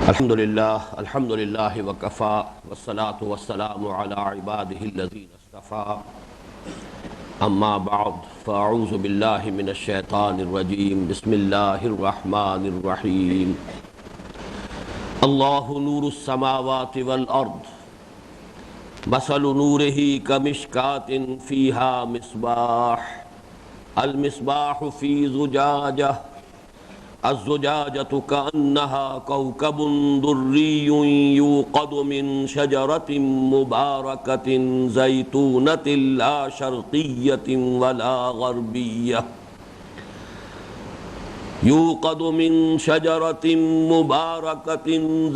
الحمد للہ وکفا والصلاة والسلام علی عباده الذین اصطفى اما بعد فاعوذ باللہ من الشیطان الرجیم بسم اللہ الرحمن الرحیم اللہ نور السماوات والارض مثل نورہ کمشکاۃ فیہا مصباح المصباح فی زجاجہ الزجاجة كأنها كوكب دري يوقد من شجرة مباركة زيتونة لا شرقية ولا غربية يوقد من شجرة مباركة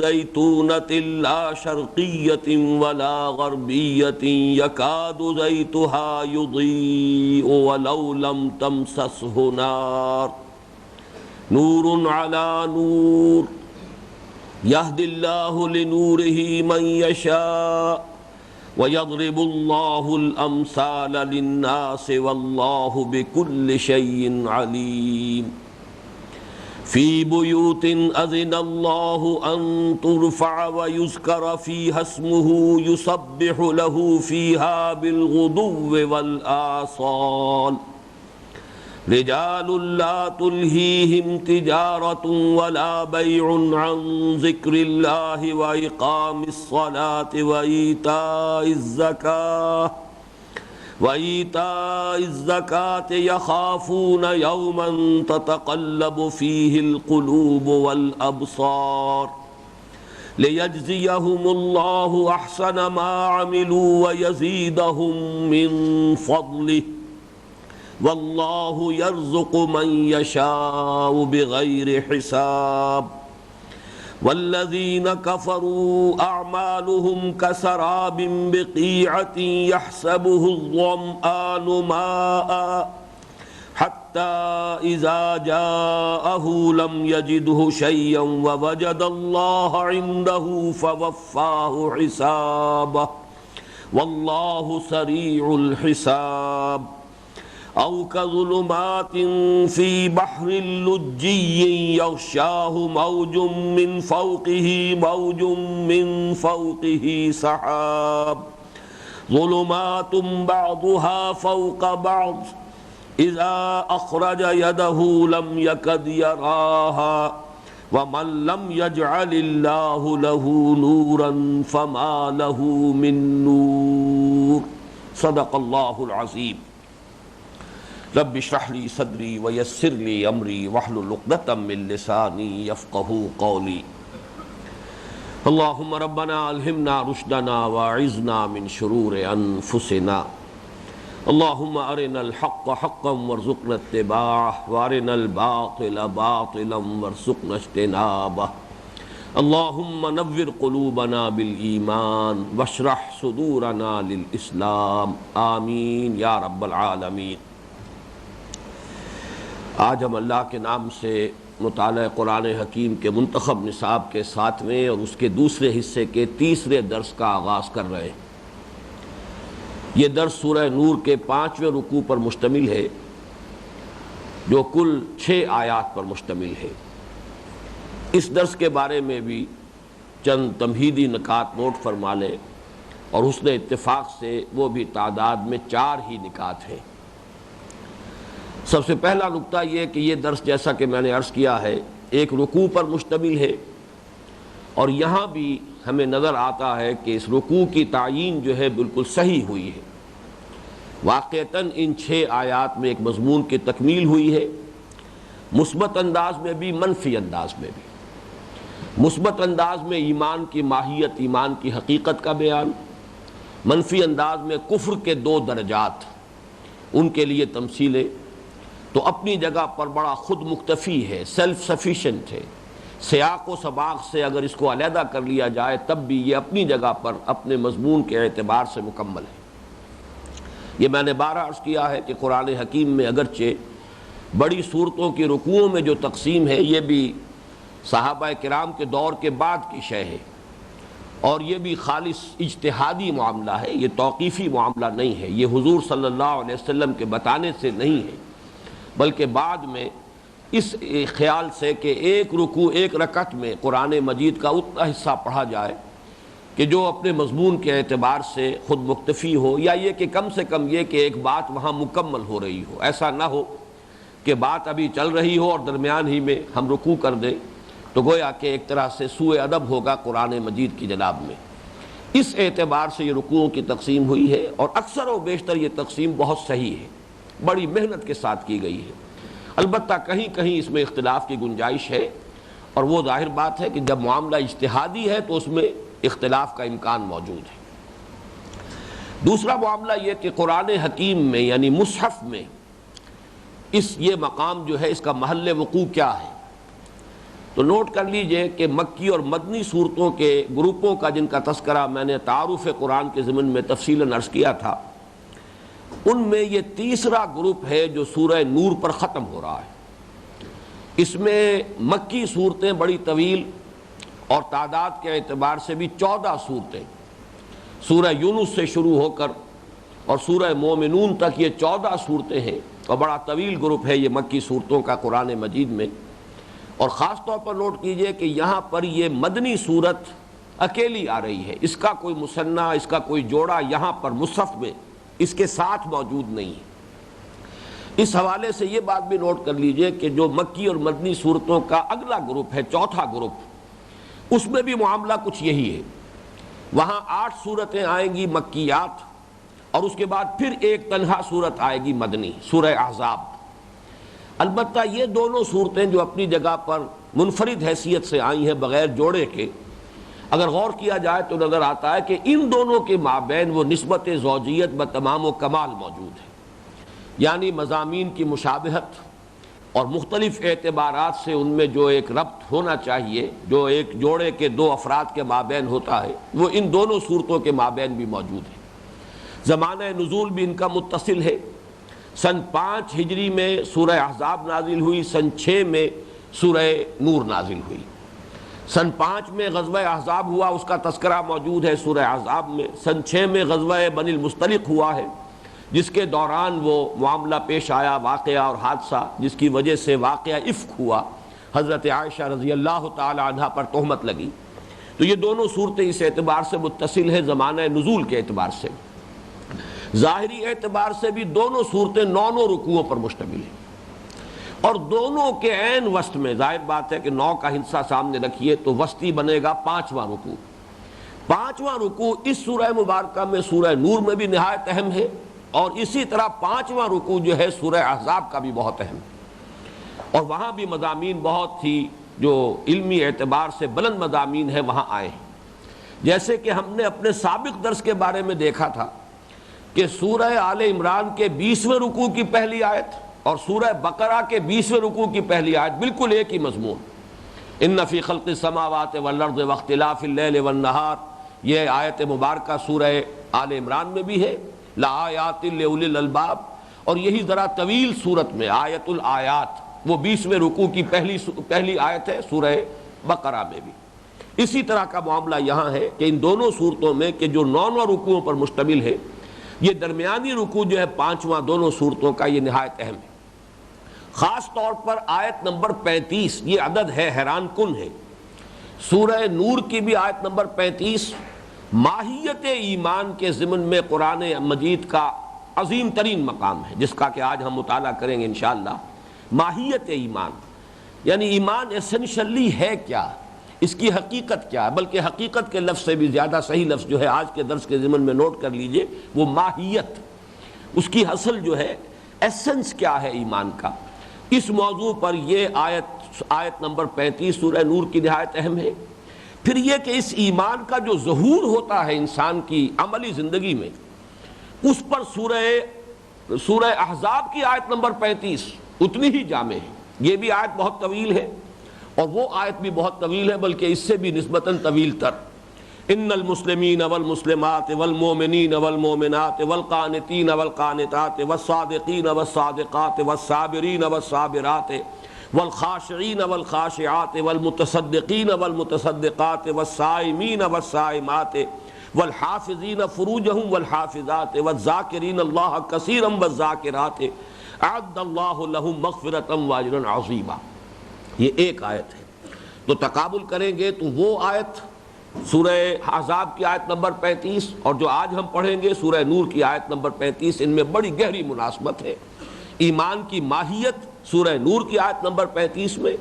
زيتونة لا شرقية ولا غربية يكاد زيتها يضيء ولو لم تمسسه نار نور على نور يهدي الله لنوره من يشاء ويضرب الله الأمثال للناس والله بكل شيء عليم في بيوت أذن الله أن ترفع ويذكر فيها اسمه يسبح له فيها بالغدو والآصال رجال لا تلهيهم تجارة ولا بيع عن ذكر الله وإقام الصلاة وإيتاء الزكاة يخافون يوما تتقلب فيه القلوب والأبصار ليجزيهم الله أحسن ما عملوا ويزيدهم من فضله واللہ یرزق من یشاء بغیر حساب والذین کفروا اعمالهم کسراب بقیعة يحسبه الظمآن ماء حتى اذا جاءه لم يجده شيئا ووجد الله عنده فوفاه حسابه واللہ سریع الحساب أو كظلمات في بحر لجي يغشاه موج من فوقه سحاب ظلمات بعضها فوق بعض إذا أخرج يده لم يكد يراها ومن لم يجعل الله له نورا فما له من نور صدق الله العظيم رب اشرح لي صدري ويسر لي امري واحلل عقدة من لساني يفقهوا قولي اللهم ربنا الهمنا رشدنا واعذنا من شرور انفسنا اللهم ارنا الحق حقا وارزقنا اتباعه وارنا الباطل باطلا وارزقنا اجتنابه اللهم نور قلوبنا بالایمان واشرح صدورنا للاسلام آمین یا رب العالمین۔ آج ہم اللہ کے نام سے مطالعہ قرآن حکیم کے منتخب نصاب کے 7ویں اور اس کے دوسرے حصے کے تیسرے درس کا آغاز کر رہے ہیں۔ یہ درس سورہ نور کے 5ویں رکوع پر مشتمل ہے جو کل 6 آیات پر مشتمل ہے۔ اس درس کے بارے میں بھی چند تمہیدی نکات نوٹ فرما لیں اور حسن اتفاق سے وہ بھی تعداد میں 4 ہی نکات ہیں۔ سب سے پہلا نکتہ یہ کہ یہ درس جیسا کہ میں نے عرض کیا ہے ایک رکوع پر مشتمل ہے، اور یہاں بھی ہمیں نظر آتا ہے کہ اس رکوع کی تعیین جو ہے بالکل صحیح ہوئی ہے۔ واقعتاً ان 6 آیات میں ایک مضمون کی تکمیل ہوئی ہے، مثبت انداز میں بھی منفی انداز میں بھی۔ مثبت انداز میں ایمان کی ماہیت، ایمان کی حقیقت کا بیان، منفی انداز میں کفر کے 2 درجات، ان کے لیے تمثیلیں تو اپنی جگہ پر بڑا خود مکتفی ہے، سیلف سفیشنٹ ہے۔ سیاق و سباق سے اگر اس کو علیحدہ کر لیا جائے تب بھی یہ اپنی جگہ پر اپنے مضمون کے اعتبار سے مکمل ہے۔ یہ میں نے بارہ عرض کیا ہے کہ قرآن حکیم میں اگرچہ بڑی صورتوں کی رکوعوں میں جو تقسیم ہے یہ بھی صحابہ کرام کے دور کے بعد کی شے ہے، اور یہ بھی خالص اجتہادی معاملہ ہے، یہ توقیفی معاملہ نہیں ہے، یہ حضور صلی اللہ علیہ وسلم کے بتانے سے نہیں ہے، بلکہ بعد میں اس خیال سے کہ ایک رکوع ایک رکعت میں قرآن مجید کا اتنا حصہ پڑھا جائے کہ جو اپنے مضمون کے اعتبار سے خود مکتفی ہو، یا یہ کہ کم سے کم یہ کہ ایک بات وہاں مکمل ہو رہی ہو، ایسا نہ ہو کہ بات ابھی چل رہی ہو اور درمیان ہی میں ہم رکوع کر دیں، تو گویا کہ ایک طرح سے سوء ادب ہوگا قرآن مجید کی جناب میں۔ اس اعتبار سے یہ رکوعوں کی تقسیم ہوئی ہے، اور اکثر و بیشتر یہ تقسیم بہت صحیح ہے، بڑی محنت کے ساتھ کی گئی ہے۔ البتہ کہیں کہیں اس میں اختلاف کی گنجائش ہے، اور وہ ظاہر بات ہے کہ جب معاملہ اجتہادی ہے تو اس میں اختلاف کا امکان موجود ہے۔ دوسرا معاملہ یہ کہ قرآن حکیم میں یعنی مصحف میں یہ مقام جو ہے، اس کا محل وقوع کیا ہے؟ تو نوٹ کر لیجئے کہ مکی اور مدنی صورتوں کے گروپوں کا جن کا تذکرہ میں نے تعارف قرآن کے ضمن میں تفصیلاً عرض کیا تھا، ان میں یہ تیسرا گروپ ہے جو سورہ نور پر ختم ہو رہا ہے۔ اس میں مکی صورتیں بڑی طویل اور تعداد کے اعتبار سے بھی 14 صورتیں، سورہ یونس سے شروع ہو کر اور سورہ مومنون تک یہ 14 صورتیں ہیں، اور بڑا طویل گروپ ہے یہ مکی صورتوں کا قرآن مجید میں۔ اور خاص طور پر نوٹ کیجئے کہ یہاں پر یہ مدنی صورت اکیلی آ رہی ہے، اس کا کوئی مثنیٰ، اس کا کوئی جوڑا یہاں پر مصحف میں اس کے ساتھ موجود نہیں ہے۔ اس حوالے سے یہ بات بھی نوٹ کر لیجئے کہ جو مکی اور مدنی صورتوں کا اگلا گروپ ہے، چوتھا گروپ، اس میں بھی معاملہ کچھ یہی ہے۔ وہاں 8 صورتیں آئیں گی مکیات، اور اس کے بعد پھر ایک تنہا صورت آئے گی مدنی، سورہ احزاب۔ البتہ یہ دونوں صورتیں جو اپنی جگہ پر منفرد حیثیت سے آئی ہیں بغیر جوڑے کے، اگر غور کیا جائے تو نظر آتا ہے کہ ان دونوں کے مابین وہ نسبت زوجیت بتمام و کمال موجود ہے، یعنی مضامین کی مشابہت اور مختلف اعتبارات سے ان میں جو ایک ربط ہونا چاہیے، جو ایک جوڑے کے 2 افراد کے مابین ہوتا ہے، وہ ان دونوں صورتوں کے مابین بھی موجود ہے۔ زمانہ نزول بھی ان کا متصل ہے۔ سن 5 ہجری میں سورہ احزاب نازل ہوئی، سن 6 میں سورہ نور نازل ہوئی۔ سن 5 میں غزوہ احزاب ہوا، اس کا تذکرہ موجود ہے سورہ احزاب میں۔ سن 6 میں غزوہ بنی المصطلق ہوا ہے، جس کے دوران وہ معاملہ پیش آیا، واقعہ اور حادثہ جس کی وجہ سے واقعہ افک ہوا، حضرت عائشہ رضی اللہ تعالی عنہا پر تہمت لگی۔ تو یہ دونوں صورتیں اس اعتبار سے متصل ہیں زمانہ نزول کے اعتبار سے۔ ظاہری اعتبار سے بھی دونوں صورتیں 9 رکوعوں پر مشتمل ہیں، اور دونوں کے عین وسط میں ظاہر بات ہے کہ 9 کا حصہ سامنے رکھیے تو وسطی بنے گا 5واں رکوع۔ 5واں رکوع اس سورہ مبارکہ میں سورہ نور میں بھی نہایت اہم ہے، اور اسی طرح 5واں رکوع جو ہے سورہ احزاب کا بھی بہت اہم ہے، اور وہاں بھی مضامین بہت ہی جو علمی اعتبار سے بلند مضامین ہیں وہاں آئے ہیں۔ جیسے کہ ہم نے اپنے سابق درس کے بارے میں دیکھا تھا کہ سورہ آل عمران کے 20ویں رکوع کی پہلی آیت اور سورہ بقرہ کے 20ویں رکوع کی پہلی آیت بالکل ایک ہی مضمون، ان فی خلق السماوات والارض واختلاف اللیل والنہار، یہ آیت مبارکہ سورہ آل عمران میں بھی ہے، لآیات لأولی الالباب، اور یہی ذرا طویل صورت میں آیت الآیات وہ 20ویں رکوع کی پہلی آیت ہے سورہ بقرہ میں بھی۔ اسی طرح کا معاملہ یہاں ہے کہ ان دونوں صورتوں میں کہ جو 9 رکوعوں پر مشتمل ہے، یہ درمیانی رکوع جو ہے 5واں دونوں صورتوں کا یہ نہایت اہم ہے۔ خاص طور پر آیت نمبر 35، یہ عدد ہے حیران کن ہے۔ سورہ نور کی بھی آیت نمبر 35 ماہیت ایمان کے ضمن میں قرآن مجید کا عظیم ترین مقام ہے، جس کا کہ آج ہم مطالعہ کریں گے انشاءاللہ۔ ماہیت ایمان یعنی ایمان ایسنشلی ہے کیا، اس کی حقیقت کیا ہے، بلکہ حقیقت کے لفظ سے بھی زیادہ صحیح لفظ جو ہے آج کے درس کے ضمن میں نوٹ کر لیجئے، وہ ماہیت، اس کی اصل جو ہے ایسنس کیا ہے ایمان کا۔ اس موضوع پر یہ آیت نمبر 35 سورہ نور کی نہایت اہم ہے۔ پھر یہ کہ اس ایمان کا جو ظہور ہوتا ہے انسان کی عملی زندگی میں، اس پر سورہ احزاب کی آیت نمبر 35 اتنی ہی جامع ہے۔ یہ بھی آیت بہت طویل ہے، اور وہ آیت بھی بہت طویل ہے، بلکہ اس سے بھی نسبتاً طویل تر۔ ان المسلمین والمسلمات والمؤمنین والمؤمنات والقانتین والقانتات والصادقین والصادقات والصابرین والصابرات والخاشعین والخاشعات والمتصدقین والمتصدقات والصائمین والصائمات والحافظین فروجہم والحافظات والذاکرین اللہ کثیرا والذاکرات اعد اللہ لہم مغفرۃ واجرا عظیما، یہ ایک آیت ہے۔ تو تقابل کریں گے تو وہ آیت سورہ احزاب کی آیت نمبر 35 اور جو آج ہم پڑھیں گے سورہ نور کی آیت نمبر 35، ان میں بڑی گہری مناسبت ہے۔ ایمان کی ماہیت سورہ نور کی آیت نمبر 35 میں،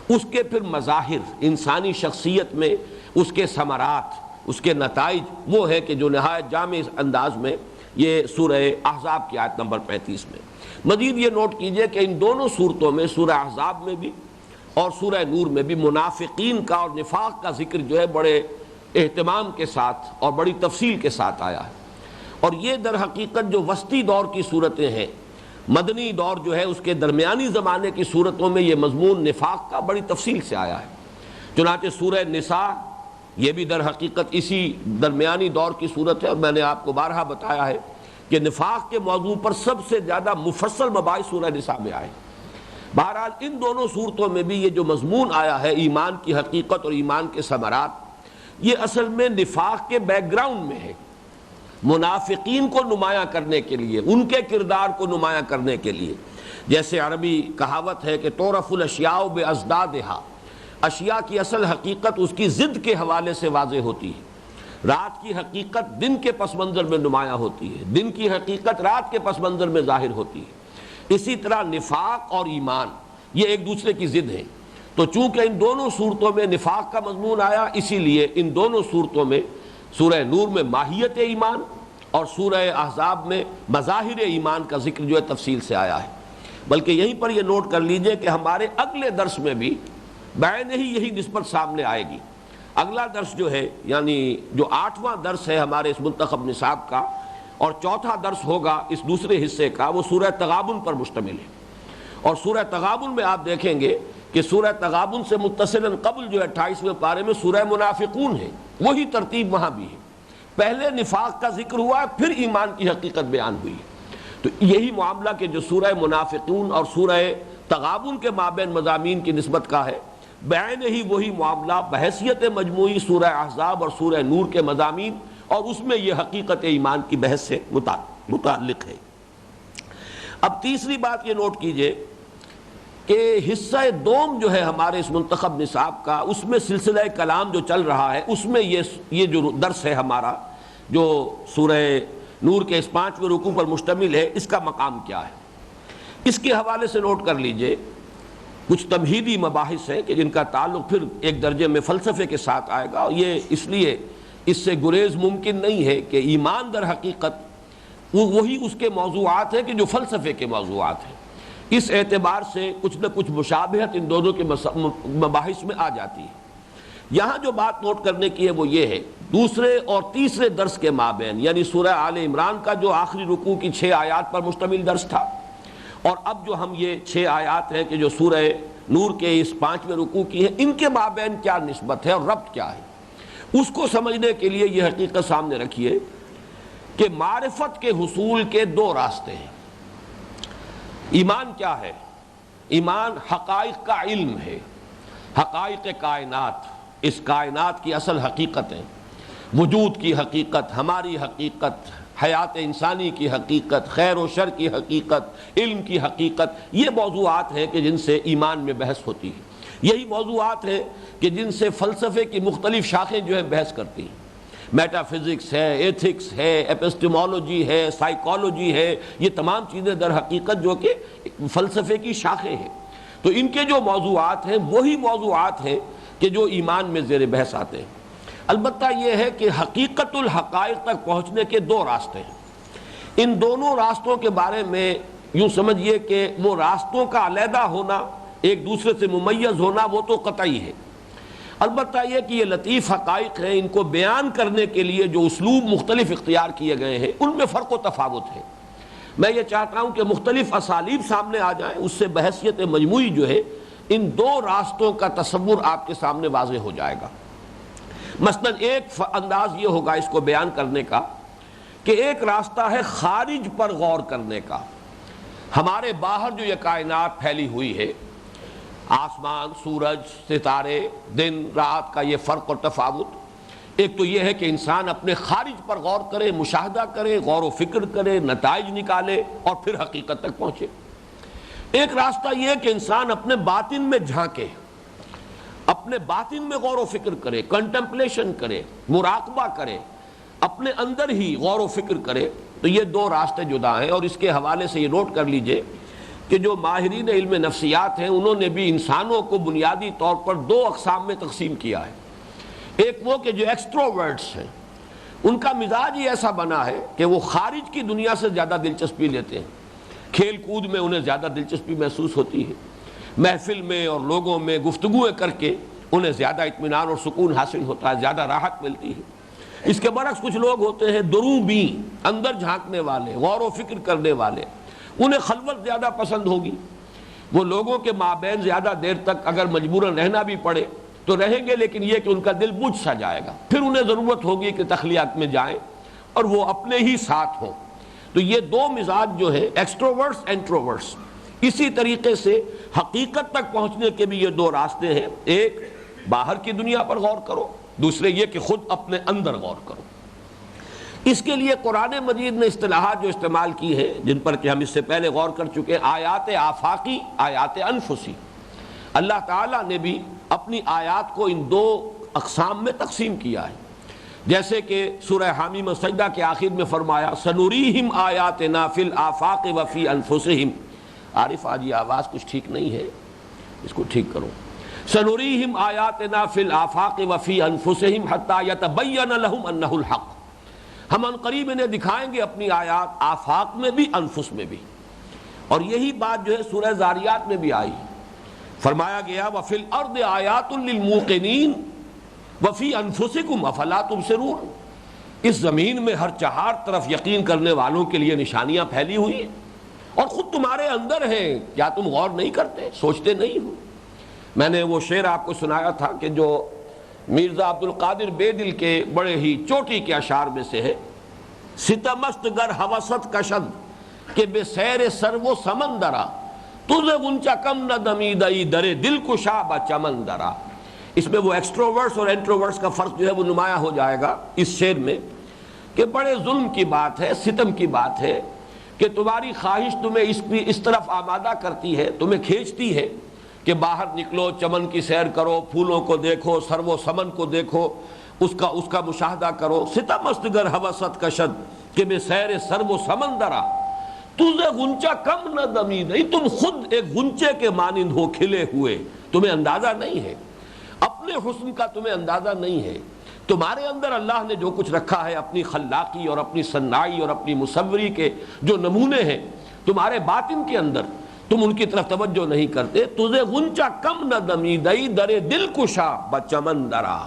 اس کے پھر مظاہر انسانی شخصیت میں اس کے ثمرات، اس کے نتائج وہ ہے کہ جو نہایت جامع انداز میں یہ سورہ احزاب کی آیت نمبر 35 میں۔ مزید یہ نوٹ کیجئے کہ ان دونوں صورتوں میں سورہ احزاب میں بھی اور سورہ نور میں بھی منافقین کا اور نفاق کا ذکر جو ہے بڑے اہتمام کے ساتھ اور بڑی تفصیل کے ساتھ آیا ہے، اور یہ در حقیقت جو وسطی دور کی صورتیں ہیں، مدنی دور جو ہے اس کے درمیانی زمانے کی صورتوں میں یہ مضمون نفاق کا بڑی تفصیل سے آیا ہے۔ چنانچہ سورہ نساء یہ بھی در حقیقت اسی درمیانی دور کی صورت ہے، اور میں نے آپ کو بارہا بتایا ہے کہ نفاق کے موضوع پر سب سے زیادہ مفصل مباحث سورہ نساء میں آئے۔ بہرحال ان دونوں صورتوں میں بھی یہ جو مضمون آیا ہے ایمان کی حقیقت اور ایمان کے ثمرات، یہ اصل میں نفاق کے بیک گراؤنڈ میں ہے، منافقین کو نمایاں کرنے کے لیے، ان کے کردار کو نمایاں کرنے کے لیے۔ جیسے عربی کہاوت ہے کہ تعرف الاشیاء بازدادہا، اشیاء کی اصل حقیقت اس کی ضد کے حوالے سے واضح ہوتی ہے۔ رات کی حقیقت دن کے پس منظر میں نمایاں ہوتی ہے، دن کی حقیقت رات کے پس منظر میں ظاہر ہوتی ہے۔ اسی طرح نفاق اور ایمان یہ ایک دوسرے کی ضد ہیں، تو چونکہ ان دونوں صورتوں میں نفاق کا مضمون آیا، اسی لیے ان دونوں صورتوں میں سورہ نور میں ماہیت ایمان اور سورہ احزاب میں مظاہر ایمان کا ذکر جو ہے تفصیل سے آیا ہے۔ بلکہ یہیں پر یہ نوٹ کر لیجئے کہ ہمارے اگلے درس میں بھی بعین ہی یہی نسبت سامنے آئے گی۔ اگلا درس جو ہے یعنی جو 8واں درس ہے ہمارے اس منتخب نصاب کا، اور چوتھا درس ہوگا اس دوسرے حصے کا، وہ سورہ تغابن پر مشتمل ہے۔ اور سورہ تغابن میں آپ دیکھیں گے کہ سورہ تغابن سے متصلاً قبل جو 28ویں پارے میں سورہ منافقون ہے، وہی ترتیب وہاں بھی ہے، پہلے نفاق کا ذکر ہوا پھر ایمان کی حقیقت بیان ہوئی۔ تو یہی معاملہ کہ جو سورہ منافقون اور سورہ تغابن کے مابین مضامین کی نسبت کا ہے، بعین ہی وہی معاملہ بحیثیت مجموعی سورہ احزاب اور سورہ نور کے مضامین اور اس میں یہ حقیقت ایمان کی بحث سے متعلق ہے۔ اب تیسری بات یہ نوٹ کیجئے کہ حصہ دوم جو ہے ہمارے اس منتخب نصاب کا، اس میں سلسلہ کلام جو چل رہا ہے، اس میں یہ جو درس ہے ہمارا جو سورہ نور کے اس 5ویں رکوع پر مشتمل ہے، اس کا مقام کیا ہے، اس کے حوالے سے نوٹ کر لیجئے۔ کچھ تمہیدی مباحث ہیں کہ جن کا تعلق پھر ایک درجے میں فلسفے کے ساتھ آئے گا، اور یہ اس لیے اس سے گریز ممکن نہیں ہے کہ ایمان در حقیقت وہی اس کے موضوعات ہیں کہ جو فلسفے کے موضوعات ہیں۔ اس اعتبار سے کچھ نہ کچھ مشابہت ان دونوں کے مباحث میں آ جاتی ہے۔ یہاں جو بات نوٹ کرنے کی ہے وہ یہ ہے، دوسرے اور تیسرے درس کے مابین یعنی سورہ آل عمران کا جو آخری رکوع کی 6 آیات پر مشتمل درس تھا، اور اب جو ہم یہ 6 آیات ہیں کہ جو سورہ نور کے اس 5ویں رکوع کی ہیں، ان کے مابین کیا نسبت ہے اور ربط کیا ہے، اس کو سمجھنے کے لیے یہ حقیقت سامنے رکھیے کہ معرفت کے حصول کے 2 راستے ہیں۔ ایمان کیا ہے؟ ایمان حقائق کا علم ہے، حقائق کائنات، اس کائنات کی اصل حقیقتیں، وجود کی حقیقت، ہماری حقیقت، حیات انسانی کی حقیقت، خیر و شر کی حقیقت، علم کی حقیقت، یہ موضوعات ہیں کہ جن سے ایمان میں بحث ہوتی ہے۔ یہی موضوعات ہیں کہ جن سے فلسفے کی مختلف شاخیں جو ہیں بحث کرتی ہیں۔ میٹا فزکس ہے، ایتھکس ہے، ایپسٹیمولوجی ہے، سائیکالوجی ہے، یہ تمام چیزیں در حقیقت جو کہ فلسفے کی شاخیں ہیں۔ تو ان کے جو موضوعات ہیں وہی موضوعات ہیں کہ جو ایمان میں زیر بحث آتے ہیں۔ البتہ یہ ہے کہ حقیقت الحقائق تک پہنچنے کے 2 راستے ہیں۔ ان دونوں راستوں کے بارے میں یوں سمجھیے کہ وہ راستوں کا علیحدہ ہونا، ایک دوسرے سے ممیز ہونا، وہ تو قطعی ہے۔ البتہ یہ کہ یہ لطیف حقائق ہیں، ان کو بیان کرنے کے لیے جو اسلوب مختلف اختیار کیے گئے ہیں ان میں فرق و تفاوت ہے۔ میں یہ چاہتا ہوں کہ مختلف اسالیب سامنے آ جائیں، اس سے بحثیت مجموعی جو ہے ان 2 راستوں کا تصور آپ کے سامنے واضح ہو جائے گا۔ مثلاً ایک انداز یہ ہوگا اس کو بیان کرنے کا کہ ایک راستہ ہے خارج پر غور کرنے کا، ہمارے باہر جو یہ کائنات پھیلی ہوئی ہے، آسمان، سورج، ستارے، دن رات کا یہ فرق اور تفاوت، ایک تو یہ ہے کہ انسان اپنے خارج پر غور کرے، مشاہدہ کرے، غور و فکر کرے، نتائج نکالے اور پھر حقیقت تک پہنچے۔ ایک راستہ یہ کہ انسان اپنے باطن میں جھانکے، اپنے باطن میں غور و فکر کرے، کنٹمپلیشن کرے، مراقبہ کرے، اپنے اندر ہی غور و فکر کرے. تو یہ دو راستے جدا ہیں. اور اس کے حوالے سے یہ نوٹ کر لیجئے کہ جو ماہرین علم نفسیات ہیں انہوں نے بھی انسانوں کو بنیادی طور پر دو اقسام میں تقسیم کیا ہے. ایک وہ کہ جو ایکسٹروورٹس ہیں، ان کا مزاج ہی ایسا بنا ہے کہ وہ خارج کی دنیا سے زیادہ دلچسپی لیتے ہیں، کھیل کود میں انہیں زیادہ دلچسپی محسوس ہوتی ہے، محفل میں اور لوگوں میں گفتگویں کر کے انہیں زیادہ اطمینان اور سکون حاصل ہوتا ہے، زیادہ راحت ملتی ہے. اس کے برعکس کچھ لوگ ہوتے ہیں دروں بیں، اندر جھانکنے والے، غور و فکر کرنے والے، انہیں خلوت زیادہ پسند ہوگی. وہ لوگوں کے مابین زیادہ دیر تک اگر مجبوراً رہنا بھی پڑے تو رہیں گے، لیکن یہ کہ ان کا دل بجھ سا جائے گا. پھر انہیں ضرورت ہوگی کہ تخلیات میں جائیں اور وہ اپنے ہی ساتھ ہوں. تو یہ دو مزاج جو ہے ایکسٹروورٹس انٹروورٹس. اسی طریقے سے حقیقت تک پہنچنے کے بھی یہ دو راستے ہیں. ایک باہر کی دنیا پر غور کرو، دوسرے یہ کہ خود اپنے اندر غور کرو. اس کے لیے قرآن مجید نے اصطلاحات جو استعمال کی ہیں جن پر کہ ہم اس سے پہلے غور کر چکے، آیات آفاقی، آیات انفسی. اللہ تعالیٰ نے بھی اپنی آیات کو ان دو اقسام میں تقسیم کیا ہے. جیسے کہ سورہ حامیم سجدہ کے آخر میں فرمایا سنوریہم آیاتنا فی الآفاق وفی انفسہم. عارف آج یہ آواز کچھ ٹھیک نہیں ہے، اس کو ٹھیک کرو. سنوریہم آیاتنا فی الآفاق وفی انفسہم حتی یتبین لہم انہ الحق. ہم عنقریب انہیں دکھائیں گے اپنی آیات آفاق میں بھی انفس میں بھی. اور یہی بات جو ہے سورہ ذاریات میں بھی آئی. فرمایا گیا وفی الارض آیات للموقنین وفی انفسکم افلا تبصرون. اس زمین میں ہر چہار طرف یقین کرنے والوں کے لیے نشانیاں پھیلی ہوئی ہیں اور خود تمہارے اندر ہیں، کیا تم غور نہیں کرتے، سوچتے نہیں ہو. میں نے وہ شعر آپ کو سنایا تھا کہ جو مرزا عبد القادر بے دل کے بڑے ہی چوٹی کے اشعار میں سے ہے، ستمست گر حوست کشد کہ بے سیر سر و سمندرا تجھے غنچہ کم نہ دمیدئی درے دل کشا با چمندرا. اس میں وہ ایکسٹروورٹس اور انٹروورٹس کا فرق جو ہے وہ نمایاں ہو جائے گا اس شعر میں کہ بڑے ظلم کی بات ہے، ستم کی بات ہے کہ تمہاری خواہش تمہیں اس طرف آمادہ کرتی ہے، تمہیں کھینچتی ہے کہ باہر نکلو، چمن کی سیر کرو، پھولوں کو دیکھو، سرو و سمن کو دیکھو، اس کا مشاہدہ کرو. ستمست گر حوست کشد کہ بے سیر سرو و سمندرا تجھے غنچہ کم نہ دمیدئی. تم خود ایک غنچے کے مانند ہو کھلے ہوئے، تمہیں اندازہ نہیں ہے، اپنے حسن کا تمہیں اندازہ نہیں ہے. تمہارے اندر اللہ نے جو کچھ رکھا ہے اپنی خلاقی اور اپنی صناعی اور اپنی مصوری کے جو نمونے ہیں تمہارے باطن کے اندر، تم ان کی طرف توجہ نہیں کرتے. تجھے غنچہ کم نہ دمیدئی درے دل کشا بچمن درا.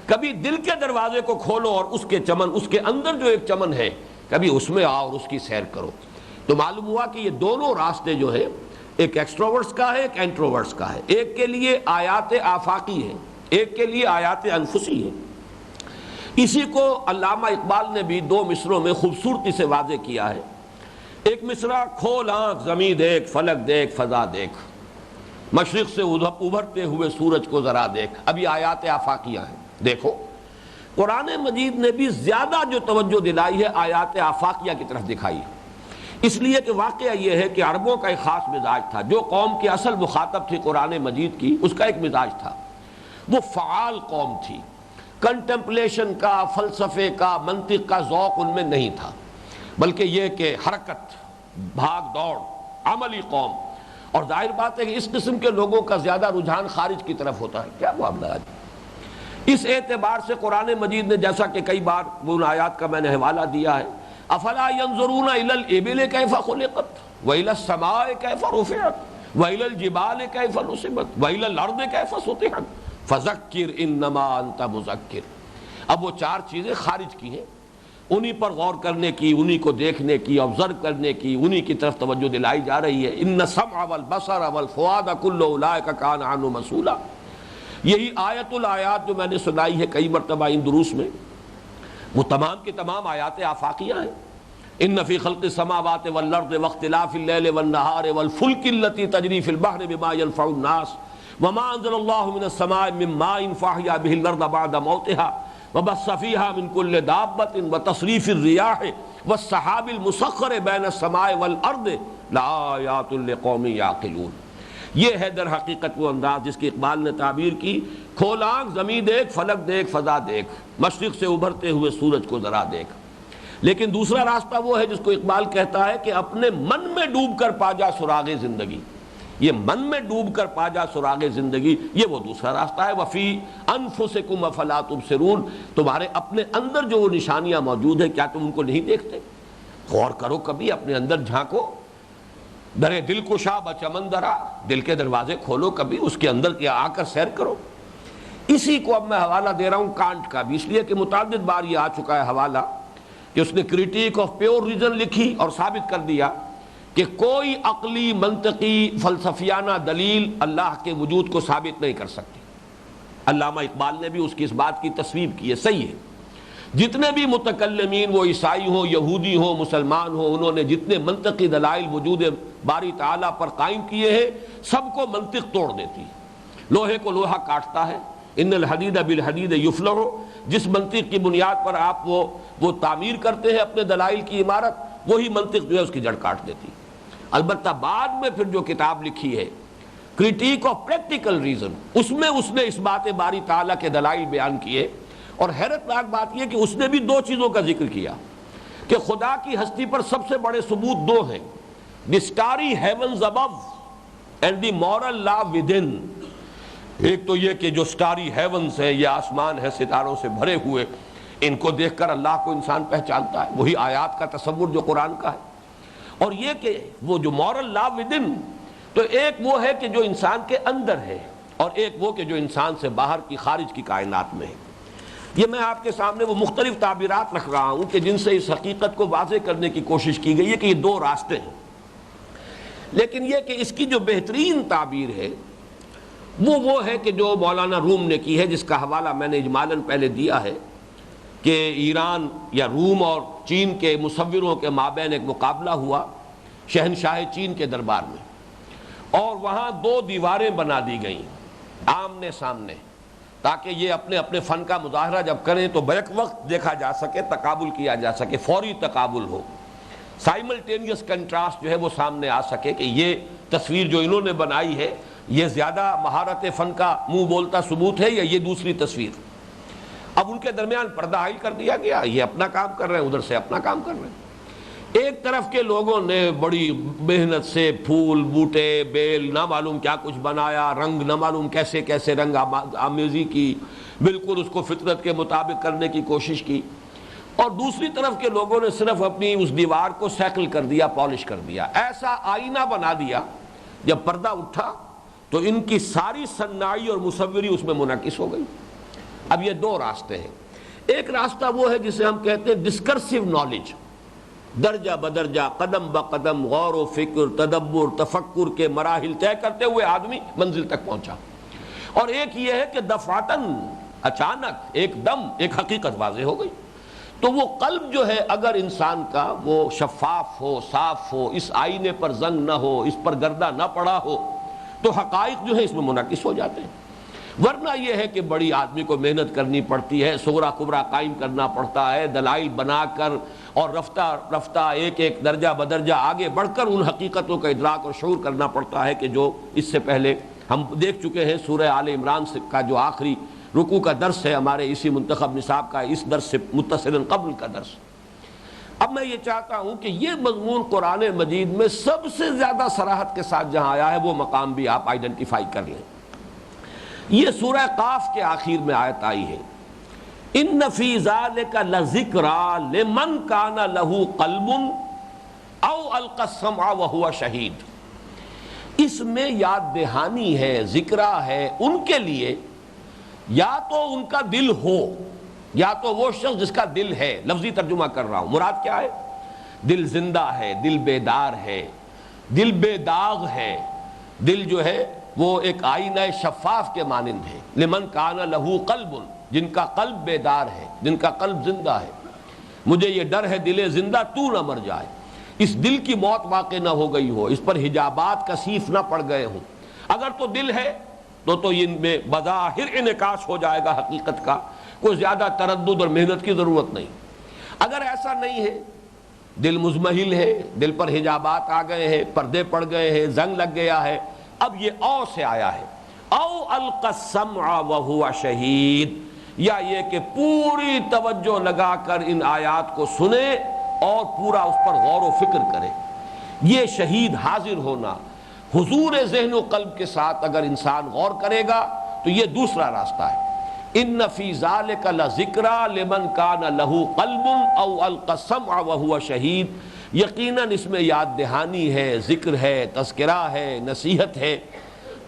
کبھی دل کے دروازے کو کھولو اور اس کے چمن، اس کے اندر جو ایک چمن ہے، کبھی اس میں آؤ اور اس کی سیر کرو. تو معلوم ہوا کہ یہ دونوں راستے جو ہیں ایک ایکسٹروورٹس کا ہے، ایک انٹروورٹس کا ہے. ایک کے لیے آیات آفاقی ہے، ایک کے لیے آیات انفسی ہے. اسی کو علامہ اقبال نے بھی دو مصروں میں خوبصورتی سے واضح کیا ہے. ایک مصرع کھول آنکھ زمیں دیکھ، فلک دیکھ، فضا دیکھ، مشرق سے ابھرتے ہوئے سورج کو ذرا دیکھ. ابھی آیات آفاقیاں ہیں. دیکھو قرآن مجید نے بھی زیادہ جو توجہ دلائی ہے آیات آفاقیہ کی طرف دکھائی ہے. اس لیے کہ واقعہ یہ ہے کہ عربوں کا ایک خاص مزاج تھا. جو قوم کی اصل مخاطب تھی قرآن مجید کی، اس کا ایک مزاج تھا، وہ فعال قوم تھی. کنٹمپلیشن کا، فلسفے کا، منطق کا ذوق ان میں نہیں تھا، بلکہ یہ کہ حرکت، بھاگ دوڑ، عملی قوم. اور ظاہر بات ہے کہ اس قسم کے لوگوں کا زیادہ رجحان خارج کی طرف ہوتا ہے. کیا معاملہ ہے؟ اس اعتبار سے قرآن مجید نے جیسا کہ کئی بار ان آیات کا میں نے حوالہ دیا ہے، افلا ينظرون الى الابل كيف خلقت والى السماء كيف رفعت والى الجبال كيف نصبت والى الارض كيف سطحت فذکر انما انت مذکر. اب وہ چار چیزیں خارج کی ہیں، انہی پر غور کرنے کی، انہی کو دیکھنے کی، آبزرو کرنے کی، انہی کی طرف توجہ دلائی جا رہی ہے. ان السمع والبصر والفؤاد كل اولئک کان عنہ مسئولا. یہی آیت الآیات جو میں نے سنائی ہے کئی مرتبہ ان دروس میں، وہ تمام کی تمام آیات آفاقیہ ہیں. ان فی خلق السماوات والارض واختلاف اللیل والنہار والفلک التی تجری فی البحر بما ينفع الناس وما انزل اللہ من السماء من ماء فاحیا به الارض بعد موتها وبث فیها من كل دابۃ وتصریف الرياح والسحاب المسخر بین السماء والارض لآیات لقوم یعقلون۔ یہ ہے در حقیقت وہ انداز جس کی اقبال نے تعبیر کی، کھول آنکھ زمین دیکھ، فلک دیکھ، فضا دیکھ، مشرق سے ابھرتے ہوئے سورج کو ذرا دیکھ۔ لیکن دوسرا راستہ وہ ہے جس کو اقبال کہتا ہے کہ اپنے من میں ڈوب کر پا جا سراغ زندگی۔ یہ من میں ڈوب کر پا جا سراغ زندگی، یہ وہ دوسرا راستہ ہے۔ وفی انفسکم افلا تبصرون، تمہارے اپنے اندر جو وہ نشانیاں موجود ہیں کیا تم ان کو نہیں دیکھتے؟ غور کرو، کبھی اپنے اندر جھانکو، درے دل کشا بچمن درا، دل کے دروازے کھولو، کبھی اس کے اندر کیا آ کر سیر کرو۔ اسی کو اب میں حوالہ دے رہا ہوں کانٹ کا بھی، اس لیے کہ متعدد بار یہ آ چکا ہے حوالہ کہ اس نے کریٹیک آف پیور ریزن لکھی اور ثابت کر دیا کہ کوئی عقلی، منطقی، فلسفیانہ دلیل اللہ کے وجود کو ثابت نہیں کر سکتی۔ علامہ اقبال نے بھی اس کی اس بات کی تصویب کی ہے، صحیح ہے۔ جتنے بھی متکلمین، وہ عیسائی ہوں، یہودی ہوں، مسلمان ہوں، انہوں نے جتنے منطقی دلائل وجود باری تعالیٰ پر قائم کیے ہیں، سب کو منطق توڑ دیتی ہے۔ لوہے کو لوہا کاٹتا ہے، ان الحدید بالحدید یفلح، جس منطق کی بنیاد پر آپ وہ تعمیر کرتے ہیں اپنے دلائل کی عمارت، وہی منطق جو ہے اس کی جڑ کاٹ دیتی۔ البتہ بعد میں پھر جو کتاب لکھی ہے کریٹیک آف پریکٹیکل ریزن، اس میں اس نے اس بات باری تعالیٰ کے دلائل بیان کیے، اور حیرت ناک بات یہ کہ اس نے بھی دو چیزوں کا ذکر کیا کہ خدا کی ہستی پر سب سے بڑے ثبوت دو ہیں، the starry heavens above and the moral law within. ایک تو یہ کہ جو اسٹاری ہیونز ہے، یہ آسمان ہے ستاروں سے بھرے ہوئے، ان کو دیکھ کر اللہ کو انسان پہچانتا ہے، وہی آیات کا تصور جو قرآن کا ہے۔ اور یہ کہ وہ جو مورل لا ود ان، تو ایک وہ ہے کہ جو انسان کے اندر ہے، اور ایک وہ کہ جو انسان سے باہر کی، خارج کی کائنات میں ہے۔ یہ میں آپ کے سامنے وہ مختلف تعبیرات رکھ رہا ہوں کہ جن سے اس حقیقت کو واضح کرنے کی کوشش کی گئی ہے کہ یہ دو راستے ہیں۔ لیکن یہ کہ اس کی جو بہترین تعبیر ہے وہ ہے کہ جو مولانا روم نے کی ہے، جس کا حوالہ میں نے اجمالاً پہلے دیا ہے کہ ایران یا روم اور چین کے مصوروں کے مابین ایک مقابلہ ہوا شہنشاہ چین کے دربار میں، اور وہاں دو دیواریں بنا دی گئیں آمنے سامنے، تاکہ یہ اپنے اپنے فن کا مظاہرہ جب کریں تو بیک وقت دیکھا جا سکے، تقابل کیا جا سکے، فوری تقابل ہو، سائملٹینیس کنٹراسٹ جو ہے وہ سامنے آ سکے کہ یہ تصویر جو انہوں نے بنائی ہے یہ زیادہ مہارت فن کا منہ بولتا ثبوت ہے یا یہ دوسری تصویر۔ اب ان کے درمیان پردہ حائل کر دیا گیا، یہ اپنا کام کر رہے ہیں، ادھر سے اپنا کام کر رہے ہیں۔ ایک طرف کے لوگوں نے بڑی محنت سے پھول، بوٹے، بیل، نہ معلوم کیا کچھ بنایا، رنگ نہ معلوم کیسے کیسے رنگ آمیزی کی، بالکل اس کو فطرت کے مطابق کرنے کی کوشش کی، اور دوسری طرف کے لوگوں نے صرف اپنی اس دیوار کو سیکل کر دیا، پالش کر دیا، ایسا آئینہ بنا دیا جب پردہ اٹھا تو ان کی ساری صناعی اور مصوری اس میں منعکس ہو گئی۔ اب یہ دو راستے ہیں۔ ایک راستہ وہ ہے جسے ہم کہتے ہیں ڈسکرسیو نالج، درجہ بدرجہ، قدم بقدم، غور و فکر، تدبر، تفکر کے مراحل طے کرتے ہوئے آدمی منزل تک پہنچا۔ اور ایک یہ ہے کہ دفعتاً، اچانک، ایک دم ایک حقیقت واضح ہو گئی۔ تو وہ قلب جو ہے اگر انسان کا وہ شفاف ہو، صاف ہو، اس آئینے پر زنگ نہ ہو، اس پر گردہ نہ پڑا ہو، تو حقائق جو ہے اس میں منعکس ہو جاتے ہیں۔ ورنہ یہ ہے کہ بڑی آدمی کو محنت کرنی پڑتی ہے، صغرا کبرا قائم کرنا پڑتا ہے، دلائل بنا کر، اور رفتہ رفتہ ایک ایک درجہ بدرجہ آگے بڑھ کر ان حقیقتوں کا ادراک اور شعور کرنا پڑتا ہے کہ جو اس سے پہلے ہم دیکھ چکے ہیں۔ سورہ آل عمران کا جو آخری رکوع کا درس ہے ہمارے اسی منتخب نصاب کا، اس درس سے متصل قبل کا درس۔ اب میں یہ چاہتا ہوں کہ یہ مضمون قرآن مجید میں سب سے زیادہ صراحت کے ساتھ جہاں آیا ہے وہ مقام بھی آپ آئیڈینٹیفائی کر لیں۔ یہ سورہ قاف کے آخر میں آیت آئی ہے، ان فی ذالک لذکریٰ لمن کان لہ قلب او القی السمع وہو شہید۔ اس میں یاد دہانی ہے، ذکرہ ہے ان کے لیے یا تو ان کا دل ہو، یا تو وہ شخص جس کا دل ہے، لفظی ترجمہ کر رہا ہوں، مراد کیا ہے؟ دل زندہ ہے، دل بیدار ہے، دل بے داغ ہے، دل جو ہے وہ ایک آئینہ شفاف کے مانند ہے۔ لمن کان لہ قلب، جن کا قلب بیدار ہے، جن کا قلب زندہ ہے۔ مجھے یہ ڈر ہے دل زندہ تو نہ مر جائے، اس دل کی موت واقع نہ ہو گئی ہو، اس پر حجابات کثیف نہ پڑ گئے ہوں۔ اگر تو دل ہے تو ان میں بظاہر انعکاس ہو جائے گا حقیقت کا، کوئی زیادہ تردد اور محنت کی ضرورت نہیں۔ اگر ایسا نہیں ہے دل مزمحل ہے، دل پر حجابات آ گئے ہیں، پردے پڑ گئے ہیں، زنگ لگ گیا ہے. اب یہ او سے آیا ہے، او القى السمع وهو شہید، یا یہ کہ پوری توجہ لگا کر ان آیات کو سنے اور پورا اس پر غور و فکر کرے. یہ شہید حاضر ہونا، حضور ذہن و قلب کے ساتھ اگر انسان غور کرے گا تو یہ دوسرا راستہ ہے. ان فی ذلک لذکری لمن کان لہ قلب او القى السمع وهو شہید، یقیناً اس میں یاد دہانی ہے، ذکر ہے، تذکرہ ہے، نصیحت ہے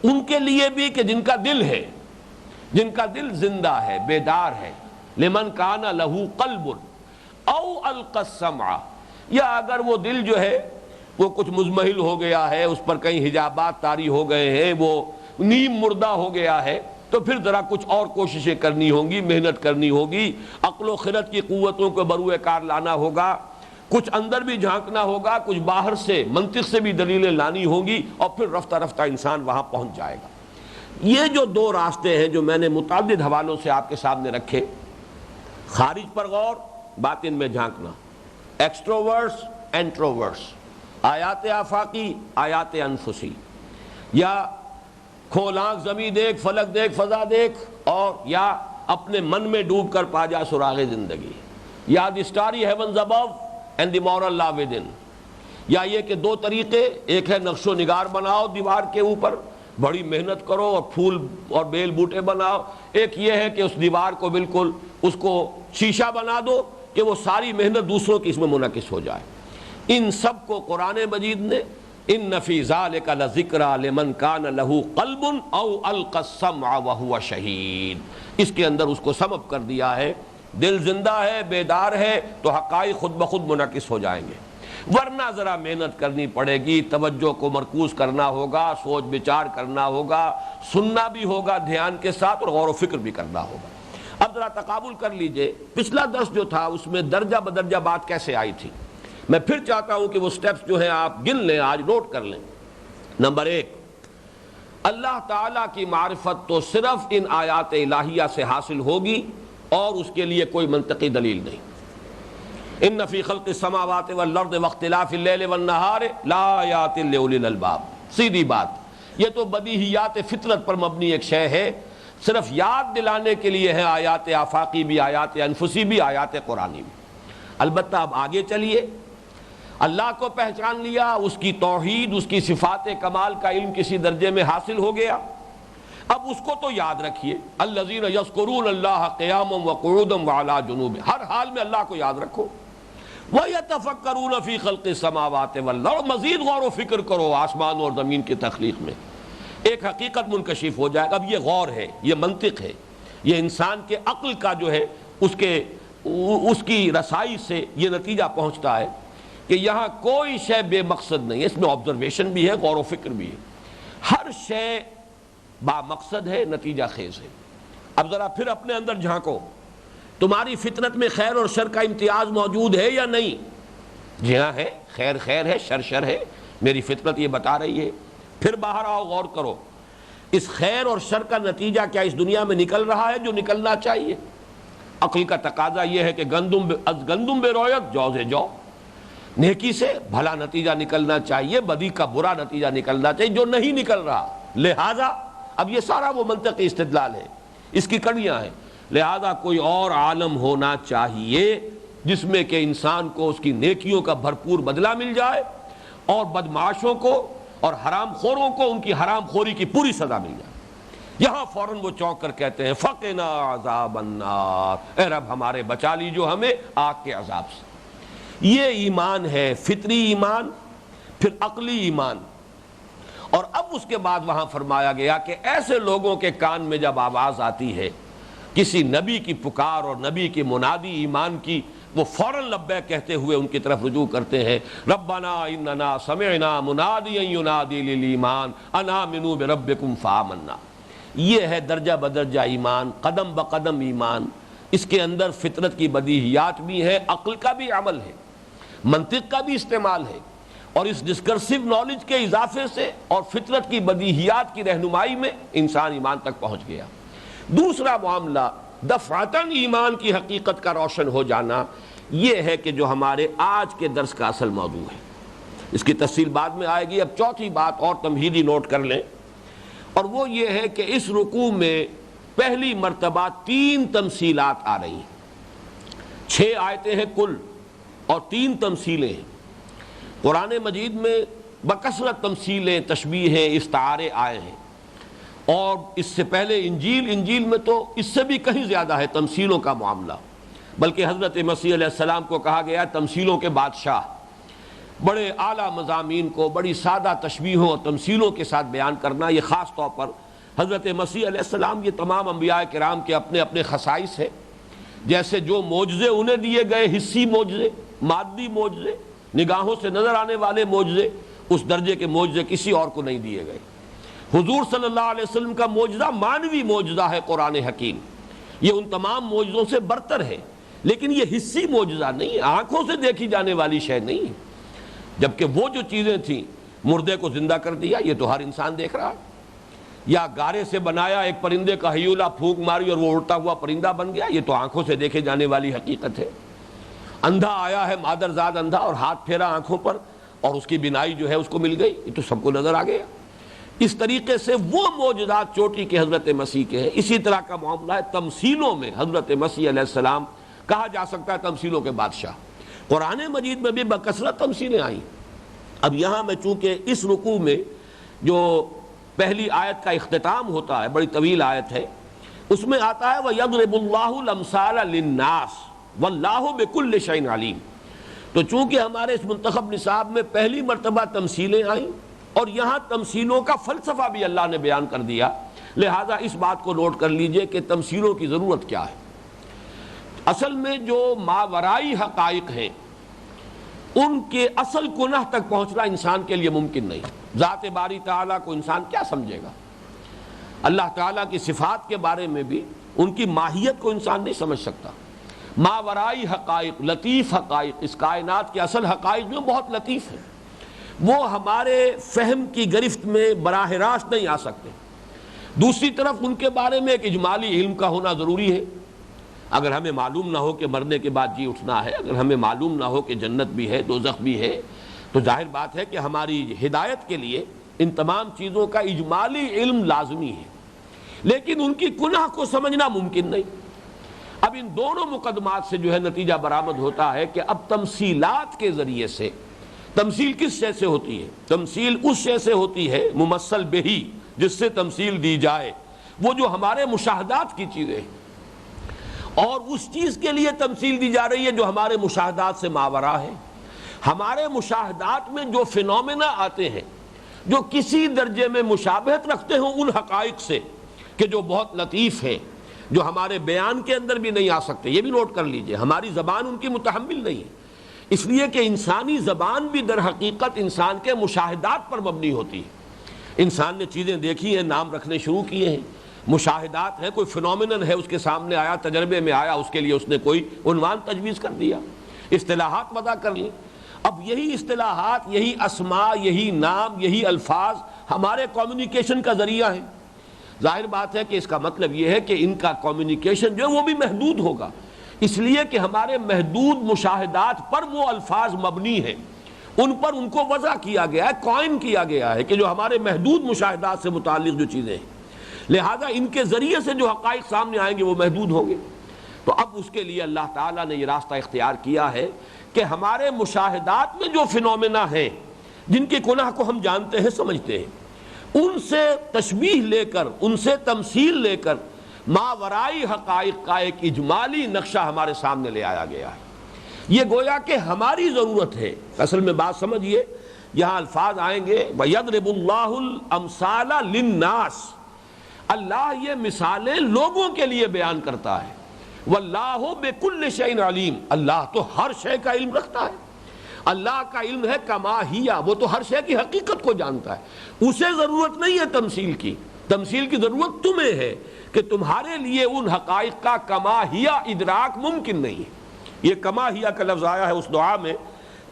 ان کے لیے بھی کہ جن کا دل ہے، جن کا دل زندہ ہے، بیدار ہے. لمن کان لہ قلب او القى السمع، یا اگر وہ دل جو ہے وہ کچھ مزمحل ہو گیا ہے، اس پر کئی حجابات طاری ہو گئے ہیں، وہ نیم مردہ ہو گیا ہے، تو پھر ذرا کچھ اور کوششیں کرنی ہوں گی، محنت کرنی ہوگی، عقل و خرد کی قوتوں کو بروئے کار لانا ہوگا، کچھ اندر بھی جھانکنا ہوگا، کچھ باہر سے منطق سے بھی دلیلیں لانی ہوں گی، اور پھر رفتہ رفتہ انسان وہاں پہنچ جائے گا. یہ جو دو راستے ہیں جو میں نے متعدد حوالوں سے آپ کے سامنے رکھے، خارج پر غور، باطن میں جھانکنا، ایکسٹروورٹس انٹروورٹس، آیات آفاقی، آیات انفسی، یا کھول آنکھ زمیں دیکھ، فلک دیکھ، فضا دیکھ، اور یا اپنے من میں ڈوب کر پا جا سراغ زندگی، یا the starry heavens above and the moral law within. یا یہ کہ دو طریقے، ایک ہے نقش و نگار بناؤ دیوار کے اوپر، بڑی محنت کرو اور پھول اور بیل بوٹے بناؤ، ایک یہ ہے کہ اس دیوار کو بالکل اس کو شیشہ بنا دو کہ وہ ساری محنت دوسروں کی اس میں منعکس ہو جائے. ان سب کو قرآن مجید نے ان فی ذلک لذکری لمن کان لہ قلب او القى السمع وهو شہید، اس کے اندر اس کو سبب کر دیا ہے. دل زندہ ہے، بیدار ہے تو حقائق خود بخود منعکس ہو جائیں گے، ورنہ ذرا محنت کرنی پڑے گی، توجہ کو مرکوز کرنا ہوگا، سوچ بچار کرنا ہوگا، سننا بھی ہوگا دھیان کے ساتھ، اور غور و فکر بھی کرنا ہوگا. اب ذرا تقابل کر لیجئے، پچھلا درس جو تھا اس میں درجہ بدرجہ بات کیسے آئی تھی. میں پھر چاہتا ہوں کہ وہ سٹیپس جو ہیں آپ گن لیں، آج نوٹ کر لیں. نمبر 1، اللہ تعالیٰ کی معرفت تو صرف ان آیات الہیہ سے حاصل ہوگی اور اس کے لیے کوئی منطقی دلیل نہیں. ان فی خلق السماوات والارض واختلاف اللیل والنہار لآیات لأولی الالباب، سیدھی بات، یہ تو بدیہیات فطرت پر مبنی ایک شے ہے، صرف یاد دلانے کے لیے ہے. آیات آفاقی بھی، آیات انفسی بھی، آیات قرآنی بھی. البتہ اب آگے چلیے، اللہ کو پہچان لیا، اس کی توحید، اس کی صفات کمال کا علم کسی درجے میں حاصل ہو گیا، اب اس کو تو یاد رکھیے. الذین یذکرون اللہ قیاما وقعودا وعلی جنوبہم، ہر حال میں اللہ کو یاد رکھو. وَيَتَفَكَّرُونَ فِي خَلْقِ السَّمَاوَاتِ وَالْأَرْضِ، مزید غور و فکر کرو آسمان اور زمین کی تخلیق میں، ایک حقیقت منکشف ہو جائے گا. اب یہ غور ہے، یہ منطق ہے، یہ انسان کے عقل کا جو ہے اس کی رسائی سے یہ نتیجہ پہنچتا ہے کہ یہاں کوئی شے بے مقصد نہیں ہے، اس میں آبزرویشن بھی ہے، غور و فکر بھی ہے، ہر شے با مقصد ہے، نتیجہ خیز ہے. اب ذرا پھر اپنے اندر جھانکو، تمہاری فطرت میں خیر اور شر کا امتیاز موجود ہے یا نہیں؟ جی ہاں ہے، خیر خیر ہے، شر شر ہے، میری فطرت یہ بتا رہی ہے. پھر باہر آؤ، غور کرو، اس خیر اور شر کا نتیجہ کیا اس دنیا میں نکل رہا ہے جو نکلنا چاہیے؟ عقل کا تقاضا یہ ہے کہ گندم بے رویت جو سے جو، نیکی سے بھلا نتیجہ نکلنا چاہیے، بدی کا برا نتیجہ نکلنا چاہیے، جو نہیں نکل رہا. لہذا اب یہ سارا وہ منطقی استدلال ہے، اس کی کڑیاں ہیں. لہذا کوئی اور عالم ہونا چاہیے جس میں کہ انسان کو اس کی نیکیوں کا بھرپور بدلہ مل جائے، اور بدمعاشوں کو اور حرام خوروں کو ان کی حرام خوری کی پوری سزا مل جائے. یہاں فوراً وہ چونک کر کہتے ہیں فقنا عذاب النار، اے رب ہمارے بچا لیجو ہمیں آگ کے عذاب سے. یہ ایمان ہے، فطری ایمان، پھر عقلی ایمان. اور اب اس کے بعد وہاں فرمایا گیا کہ ایسے لوگوں کے کان میں جب آواز آتی ہے کسی نبی کی پکار اور نبی کی منادی ایمان کی، وہ فوراً لبیک کہتے ہوئے ان کی طرف رجوع کرتے ہیں. ربنا اننا سمعنا منادیا ینادی للایمان ان آمنوا بربکم فآمنا. یہ ہے درجہ بدرجہ ایمان، قدم بقدم ایمان. اس کے اندر فطرت کی بدیہیات بھی ہیں، عقل کا بھی عمل ہے، منطق کا بھی استعمال ہے، اور اس ڈسکرسو نالج کے اضافے سے اور فطرت کی بدیہیات کی رہنمائی میں انسان ایمان تک پہنچ گیا. دوسرا معاملہ دفعتاً ایمان کی حقیقت کا روشن ہو جانا یہ ہے کہ جو ہمارے آج کے درس کا اصل موضوع ہے. اس کی تفصیل بعد میں آئے گی. اب چوتھی بات اور تمہیدی نوٹ کر لیں، اور وہ یہ ہے کہ اس رکوع میں پہلی مرتبہ 3 تمثیلات آ رہی ہیں. 6 آیتیں ہیں کل اور 3 تمثیلیں ہیں. قرآن مجید میں بکثرت تمثیلیں، تشبیہیں، استعارے آئے ہیں، اور اس سے پہلے انجیل میں تو اس سے بھی کہیں زیادہ ہے تمثیلوں کا معاملہ. بلکہ حضرت مسیح علیہ السلام کو کہا گیا تمثیلوں کے بادشاہ. بڑے اعلیٰ مضامین کو بڑی سادہ تشبیہوں اور تمثیلوں کے ساتھ بیان کرنا، یہ خاص طور پر حضرت مسیح علیہ السلام، یہ تمام انبیاء کرام کے اپنے اپنے خصائص ہیں. جیسے جو معجزے انہیں دیے گئے، حسی معجزے، مادی معجزے، نگاہوں سے نظر آنے والے معجزے، اس درجے کے معجزے کسی اور کو نہیں دیے گئے. حضور صلی اللہ علیہ وسلم کا معجزہ مانوی معجزہ ہے قرآن حکیم، یہ ان تمام معجزوں سے برتر ہے، لیکن یہ حسی معجزہ نہیں، آنکھوں سے دیکھی جانے والی شے نہیں. جبکہ وہ جو چیزیں تھیں، مردے کو زندہ کر دیا، یہ تو ہر انسان دیکھ رہا ہے. یا گارے سے بنایا ایک پرندے کا ہیولا، پھونک ماری اور وہ اڑتا ہوا پرندہ بن گیا، یہ تو آنکھوں سے دیکھے جانے والی حقیقت ہے. اندھا آیا ہے، مادرزاد اندھا، اور ہاتھ پھیرا آنکھوں پر اور اس کی بینائی جو ہے اس کو مل گئی، یہ تو سب کو نظر آ گیا. اس طریقے سے وہ معجزات چوٹی کے حضرت مسیح کے ہیں. اسی طرح کا معاملہ ہے تمثیلوں میں. حضرت مسیح علیہ السلام کہا جا سکتا ہے تمثیلوں کے بادشاہ. قرآن مجید میں بھی بکثرت تمثیلیں آئیں. اب یہاں میں چونکہ اس رکوع میں جو پہلی آیت کا اختتام ہوتا ہے، بڑی طویل آیت ہے، اس میں آتا ہے وَيَضْرِبُ اللَّهُ الْأَمْثَالَ لِلنَّاسِ وَاللَّهُ بِكُلِّ شَيْءٍ عَلِيمٌ. تو چونکہ ہمارے اس منتخب نصاب میں پہلی مرتبہ تمثیلیں آئیں اور یہاں تمثیلوں کا فلسفہ بھی اللہ نے بیان کر دیا، لہذا اس بات کو نوٹ کر لیجئے کہ تمثیلوں کی ضرورت کیا ہے. اصل میں جو ماورائی حقائق ہیں ان کے اصل کنہ تک پہنچنا انسان کے لیے ممکن نہیں. ذات باری تعالیٰ کو انسان کیا سمجھے گا؟ اللہ تعالیٰ کی صفات کے بارے میں بھی ان کی ماہیت کو انسان نہیں سمجھ سکتا. ماورائی حقائق، لطیف حقائق، اس کائنات کے اصل حقائق جو بہت لطیف ہیں، وہ ہمارے فہم کی گرفت میں براہ راست نہیں آ سکتے. دوسری طرف ان کے بارے میں ایک اجمالی علم کا ہونا ضروری ہے. اگر ہمیں معلوم نہ ہو کہ مرنے کے بعد جی اٹھنا ہے، اگر ہمیں معلوم نہ ہو کہ جنت بھی ہے، دوزخ بھی ہے، تو ظاہر بات ہے کہ ہماری ہدایت کے لیے ان تمام چیزوں کا اجمالی علم لازمی ہے، لیکن ان کی کنہ کو سمجھنا ممکن نہیں. اب ان دونوں مقدمات سے جو ہے نتیجہ برآمد ہوتا ہے کہ اب تمثیلات کے ذریعے سے، تمثیل کس شے سے ہوتی ہے؟ تمثیل اس شے سے ہوتی ہے ممثل بہی، جس سے تمثیل دی جائے، وہ جو ہمارے مشاہدات کی چیزیں ہیں، اور اس چیز کے لیے تمثیل دی جا رہی ہے جو ہمارے مشاہدات سے ماورا ہے. ہمارے مشاہدات میں جو فینومینا آتے ہیں جو کسی درجے میں مشابہت رکھتے ہوں ان حقائق سے کہ جو بہت لطیف ہیں، جو ہمارے بیان کے اندر بھی نہیں آ سکتے، یہ بھی نوٹ کر لیجئے، ہماری زبان ان کی متحمل نہیں ہے، اس لیے کہ انسانی زبان بھی در حقیقت انسان کے مشاہدات پر مبنی ہوتی ہے. انسان نے چیزیں دیکھی ہیں، نام رکھنے شروع کیے ہیں، مشاہدات ہیں، کوئی فینومینن ہے اس کے سامنے آیا، تجربے میں آیا، اس کے لیے اس نے کوئی عنوان تجویز کر دیا، اصطلاحات وضع کر لی. اب یہی اصطلاحات، یہی اسماء، یہی نام، یہی الفاظ ہمارے کمیونیکیشن کا ذریعہ ہیں. ظاہر بات ہے کہ اس کا مطلب یہ ہے کہ ان کا کمیونیکیشن جو ہے وہ بھی محدود ہوگا، اس لیے کہ ہمارے محدود مشاہدات پر وہ الفاظ مبنی ہیں، ان پر ان کو وضع کیا گیا ہے، قائم کیا گیا ہے کہ جو ہمارے محدود مشاہدات سے متعلق جو چیزیں ہیں، لہذا ان کے ذریعے سے جو حقائق سامنے آئیں گے وہ محدود ہوں گے. تو اب اس کے لیے اللہ تعالیٰ نے یہ راستہ اختیار کیا ہے کہ ہمارے مشاہدات میں جو فینومینا ہیں، جن کے کنہ کو ہم جانتے ہیں، سمجھتے ہیں، ان سے تشبیہ لے کر، ان سے تمثیل لے کر ماورائی حقائق کا ایک اجمالی نقشہ ہمارے سامنے لے آیا گیا ہے. یہ گویا کہ ہماری ضرورت ہے. اصل میں بات سمجھیے، یہاں الفاظ آئیں گے وَيَضْرِبُ اللَّهُ الْأَمْثَالَ لِلنَّاسِ، اللہ یہ مثالیں لوگوں کے لیے بیان کرتا ہے. وَاللَّهُ بِكُلِّ شَيْءٍ عَلِيمٌ، اللہ تو ہر شے کا علم رکھتا ہے. اللہ کا علم ہے کما ہیا، وہ تو ہر شے کی حقیقت کو جانتا ہے، اسے ضرورت نہیں ہے تمثیل کی. تمثیل کی ضرورت تمہیں ہے کہ تمہارے لیے ان حقائق کا کما ہیا ادراک ممکن نہیں ہے. یہ کما ہیا کا لفظ آیا ہے اس دعا میں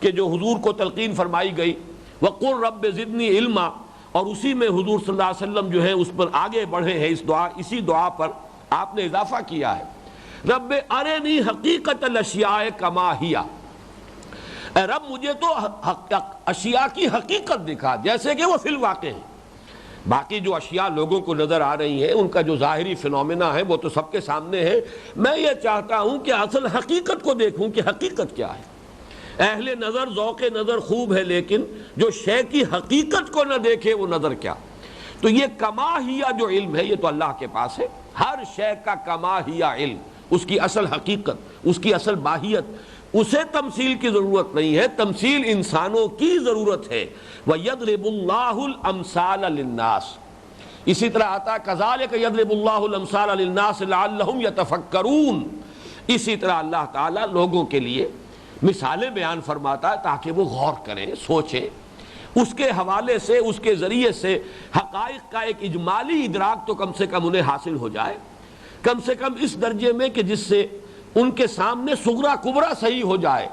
کہ جو حضور کو تلقین فرمائی گئی وَقُلْ رَبِّ زِدْنِي عِلْمًا، اور اسی میں حضور صلی اللہ علیہ وسلم جو ہے اس پر آگے بڑھے ہیں. اس دعا، اسی دعا پر آپ نے اضافہ کیا ہے. رب ارنی حقیقت الاشیاء کما ہی، اے رب مجھے تو اشیاء کی حقیقت دکھا جیسے کہ وہ فی الواقع ہے۔ باقی جو اشیاء لوگوں کو نظر آ رہی ہیں ان کا جو ظاہری فنومینا ہے وہ تو سب کے سامنے ہے، میں یہ چاہتا ہوں کہ اصل حقیقت کو دیکھوں کہ حقیقت کیا ہے۔ اہل نظر ذوق نظر خوب ہے، لیکن جو شے کی حقیقت کو نہ دیکھے وہ نظر کیا۔ تو یہ کما ہیا جو علم ہے یہ تو اللہ کے پاس ہے، ہر شے کا کما ہیا علم، اس کی اصل حقیقت، اس کی اصل ماہیت، اسے تمثیل کی ضرورت نہیں ہے، تمثیل انسانوں کی ضرورت ہے۔ وَيَضْرِبُ اللَّهُ الْأَمْثَالَ لِلنَّاسِ، اسی طرح آتا كَذَلِكَ يَضْرِبُ اللَّهُ الْأَمْثَالَ لِلنَّاسِ لَعَلَّهُمْ يَتَفَكَّرُونَ، اسی طرح اللہ تعالیٰ لوگوں کے لیے مثالیں بیان فرماتا ہے تاکہ وہ غور کریں، سوچیں، اس کے حوالے سے، اس کے ذریعے سے حقائق کا ایک اجمالی ادراک تو کم سے کم انہیں حاصل ہو جائے، کم سے کم اس درجے میں کہ جس سے ان کے سامنے صغرا کبرا صحیح ہو جائے،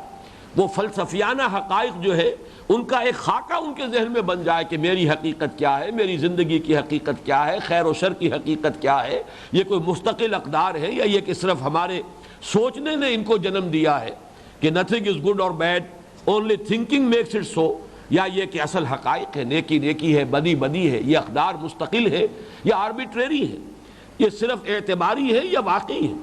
وہ فلسفیانہ حقائق جو ہے ان کا ایک خاکہ ان کے ذہن میں بن جائے کہ میری حقیقت کیا ہے، میری زندگی کی حقیقت کیا ہے، خیر و شر کی حقیقت کیا ہے، یہ کوئی مستقل اقدار ہے یا یہ کہ صرف ہمارے سوچنے نے ان کو جنم دیا ہے کہ nothing is good or bad, only thinking makes it so، یا یہ کہ اصل حقائق ہے، نیکی نیکی ہے، بدی بدی ہے، یہ اقدار مستقل ہے یا آربیٹریری ہے، یہ صرف اعتباری ہے یا واقعی ہے۔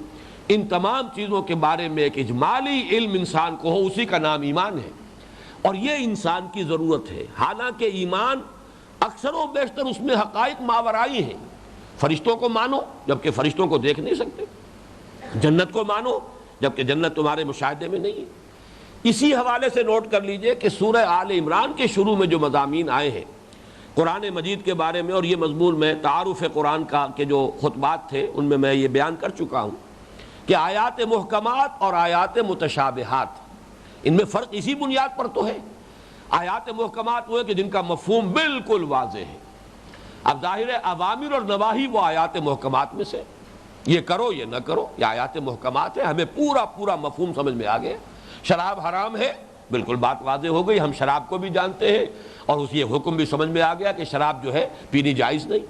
ان تمام چیزوں کے بارے میں ایک اجمالی علم انسان کو ہو، اسی کا نام ایمان ہے، اور یہ انسان کی ضرورت ہے۔ حالانکہ ایمان اکثر و بیشتر اس میں حقائق ماورائی ہیں، فرشتوں کو مانو جبکہ فرشتوں کو دیکھ نہیں سکتے، جنت کو مانو جبکہ جنت تمہارے مشاہدے میں نہیں ہے۔ اسی حوالے سے نوٹ کر لیجئے کہ سورہ آل عمران کے شروع میں جو مضامین آئے ہیں قرآن مجید کے بارے میں، اور یہ مضمون میں تعارف قرآن کا کے جو خطبات تھے ان میں یہ بیان کر چکا ہوں کہ آیات محکمات اور آیات متشابہات، ان میں فرق اسی بنیاد پر تو ہے۔ آیات محکمات وہ ہے کہ جن کا مفہوم بالکل واضح ہے، اب ظاہر ہے اوامر اور نواہی وہ آیات محکمات میں سے، یہ کرو یہ نہ کرو، یہ آیات محکمات ہے، ہمیں پورا پورا مفہوم سمجھ میں آ گیا۔ شراب حرام ہے، بالکل بات واضح ہو گئی، ہم شراب کو بھی جانتے ہیں اور اس یہ حکم بھی سمجھ میں آ گیا کہ شراب جو ہے پینی جائز نہیں۔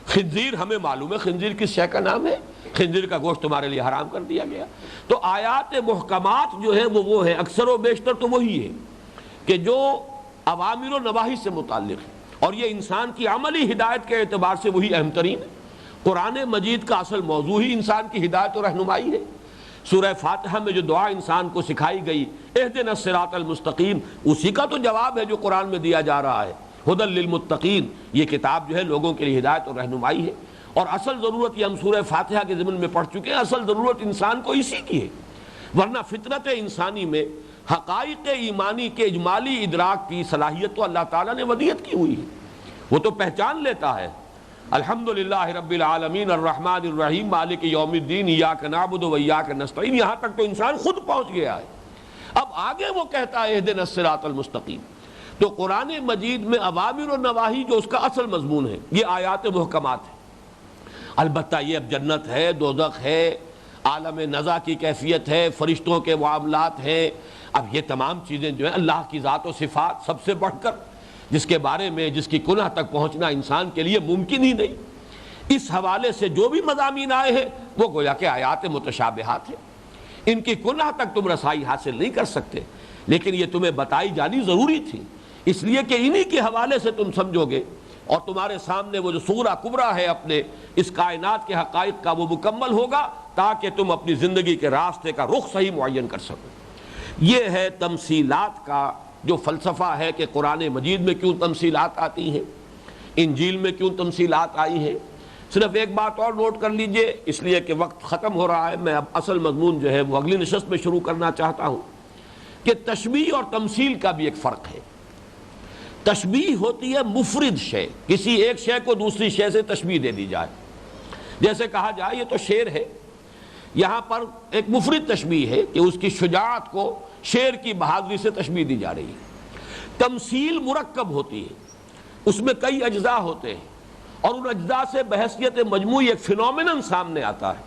خنزیر ہمیں معلوم ہے خنزیر کس شے کا نام ہے، خنزیر کا گوشت تمہارے لیے حرام کر دیا گیا۔ تو آیات محکمات جو ہے وہ ہیں، اکثر و بیشتر تو وہی ہے کہ جو اوامر و نواہی سے متعلق ہے، اور یہ انسان کی عملی ہدایت کے اعتبار سے وہی اہم ترین ہے۔ قرآن مجید کا اصل موضوع ہی انسان کی ہدایت و رہنمائی ہے۔ سورہ فاتحہ میں جو دعا انسان کو سکھائی گئی، اہدنا الصراط المستقیم، اسی کا تو جواب ہے جو قرآن میں دیا جا رہا ہے۔ ھدی للمتقین، یہ کتاب جو ہے لوگوں کے لیے ہدایت اور رہنمائی ہے، اور اصل ضرورت یہ ہم سورہ فاتحہ کے ضمن میں پڑھ چکے ہیں، اصل ضرورت انسان کو اسی کی ہے، ورنہ فطرت انسانی میں حقائق ایمانی کے اجمالی ادراک کی صلاحیت تو اللہ تعالیٰ نے ودیعت کی ہوئی ہے، وہ تو پہچان لیتا ہے۔ الحمدللہ رب العالمین الرحمن الرحیم مالک یوم الدین ایاک نعبد و ایاک نستعین، یہاں تک تو انسان خود پہنچ گیا ہے۔ اب آگے وہ کہتا ہے اہدنا الصراط المستقیم۔ تو قرآن مجید میں اوامر و نواہی جو اس کا اصل مضمون ہے یہ آیات محکمات ہیں۔ البتہ یہ اب جنت ہے، دوزخ ہے، عالم نزع کی کیفیت ہے، فرشتوں کے معاملات ہیں، اب یہ تمام چیزیں جو ہیں اللہ کی ذات و صفات سب سے بڑھ کر، جس کے بارے میں جس کی کنہ تک پہنچنا انسان کے لیے ممکن ہی نہیں، اس حوالے سے جو بھی مضامین آئے ہیں وہ گویا کہ آیات متشابہات ہیں، ان کی کنہ تک تم رسائی حاصل نہیں کر سکتے، لیکن یہ تمہیں بتائی جانی ضروری تھی، اس لیے کہ انہی کے حوالے سے تم سمجھو گے اور تمہارے سامنے وہ جو صغرا کبرا ہے اپنے اس کائنات کے حقائق کا وہ مکمل ہوگا، تاکہ تم اپنی زندگی کے راستے کا رخ صحیح معین کر سکو۔ یہ ہے تمثیلات کا جو فلسفہ ہے کہ قرآن مجید میں کیوں تمثیلات آتی ہیں، انجیل میں کیوں تمثیلات آئی ہیں۔ صرف ایک بات اور نوٹ کر لیجئے، اس لیے کہ وقت ختم ہو رہا ہے، میں اب اصل مضمون جو ہے وہ اگلی نشست میں شروع کرنا چاہتا ہوں کہ تشبیہ اور تمثیل کا بھی ایک فرق ہے۔ تشبیہ ہوتی ہے مفرد شے، کسی ایک شے کو دوسری شے سے تشبیہ دے دی جائے، جیسے کہا جائے یہ تو شیر ہے، یہاں پر ایک مفرد تشبیہ ہے کہ اس کی شجاعت کو شیر کی بہادری سے تشبیہ دی جا رہی ہے۔ تمثیل مرکب ہوتی ہے، اس میں کئی اجزاء ہوتے ہیں اور ان اجزاء سے بحیثیت مجموعی ایک فنومینن سامنے آتا ہے،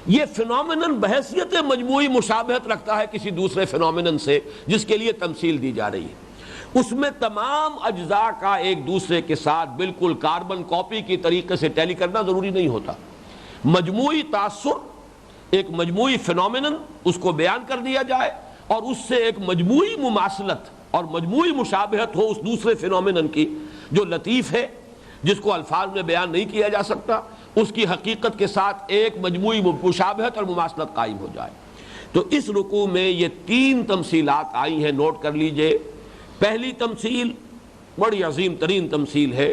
یہ فنومینن بحیثیت مجموعی مشابہت رکھتا ہے کسی دوسرے فنومینن سے جس کے لیے تمثیل دی جا رہی ہے، اس میں تمام اجزاء کا ایک دوسرے کے ساتھ بالکل کاربن کاپی کی طریقے سے ٹیلی کرنا ضروری نہیں ہوتا، مجموعی تاثر ایک مجموعی فینومینن اس کو بیان کر دیا جائے اور اس سے ایک مجموعی مماثلت اور مجموعی مشابہت ہو اس دوسرے فینومینن کی جو لطیف ہے، جس کو الفاظ میں بیان نہیں کیا جا سکتا، اس کی حقیقت کے ساتھ ایک مجموعی مشابہت اور مماثلت قائم ہو جائے۔ تو اس رکوع میں یہ 3 تمثیلات آئی ہیں، نوٹ کر لیجئے۔ پہلی تمثیل بڑی عظیم ترین تمثیل ہے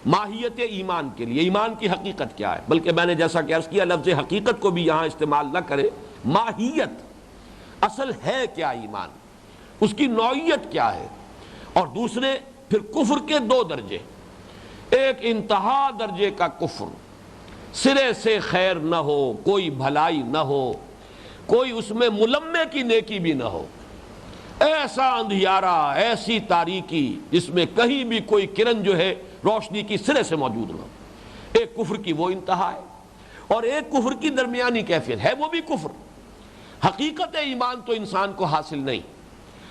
ماہیت ایمان کے لیے، ایمان کی حقیقت کیا ہے، بلکہ میں نے جیسا کہ عرض کیا لفظ حقیقت کو بھی یہاں استعمال نہ کرے، ماہیت، اصل ہے کیا ایمان، اس کی نوعیت کیا ہے۔ اور دوسرے پھر کفر کے 2 درجے، ایک انتہا درجے کا کفر، سرے سے خیر نہ ہو، کوئی بھلائی نہ ہو، کوئی اس میں ملمے کی نیکی بھی نہ ہو، ایسا اندھیارا، ایسی تاریکی جس میں کہیں بھی کوئی کرن جو ہے روشنی کی سرے سے موجود نہ ہو۔ ایک کفر کی وہ انتہا ہے، اور ایک کفر کی درمیانی کیفیت ہے، وہ بھی کفر۔ حقیقت ایمان تو انسان کو حاصل نہیں،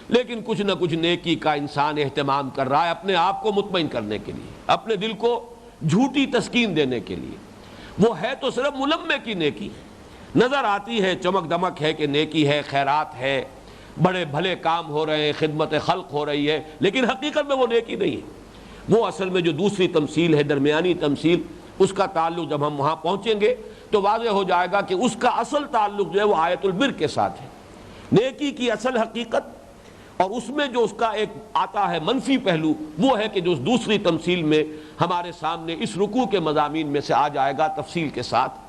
لیکن کچھ نہ کچھ نیکی کا انسان اہتمام کر رہا ہے اپنے آپ کو مطمئن کرنے کے لیے، اپنے دل کو جھوٹی تسکین دینے کے لیے۔ وہ ہے تو صرف ملمے کی نیکی، نظر آتی ہے، چمک دمک ہے کہ نیکی ہے، خیرات ہے، بڑے بھلے کام ہو رہے ہیں، خدمت خلق ہو رہی ہے، لیکن حقیقت میں وہ نیکی نہیں ہے۔ وہ اصل میں جو دوسری تمثیل ہے، درمیانی تمثیل، اس کا تعلق جب ہم وہاں پہنچیں گے تو واضح ہو جائے گا کہ اس کا اصل تعلق جو ہے وہ آیت البر کے ساتھ ہے۔ نیکی کی اصل حقیقت اور اس میں جو اس کا ایک آتا ہے منفی پہلو، وہ ہے کہ جو اس دوسری تمثیل میں ہمارے سامنے اس رکوع کے مضامین میں سے آ جائے گا تفصیل کے ساتھ۔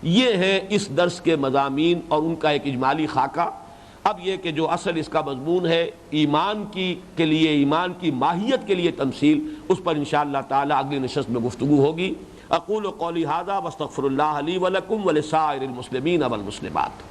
یہ ہے اس درس کے مضامین اور ان کا ایک اجمالی خاکہ۔ اب یہ کہ جو اصل اس کا مضمون ہے ایمان کے لیے، ایمان کی ماہیت کے لیے تمثیل، اس پر انشاءاللہ تعالی اگلی نشست میں گفتگو ہوگی۔ اقول قولی ھذا واستغفر اللہ لی ولکم ولسائر المسلمین والمسلمات۔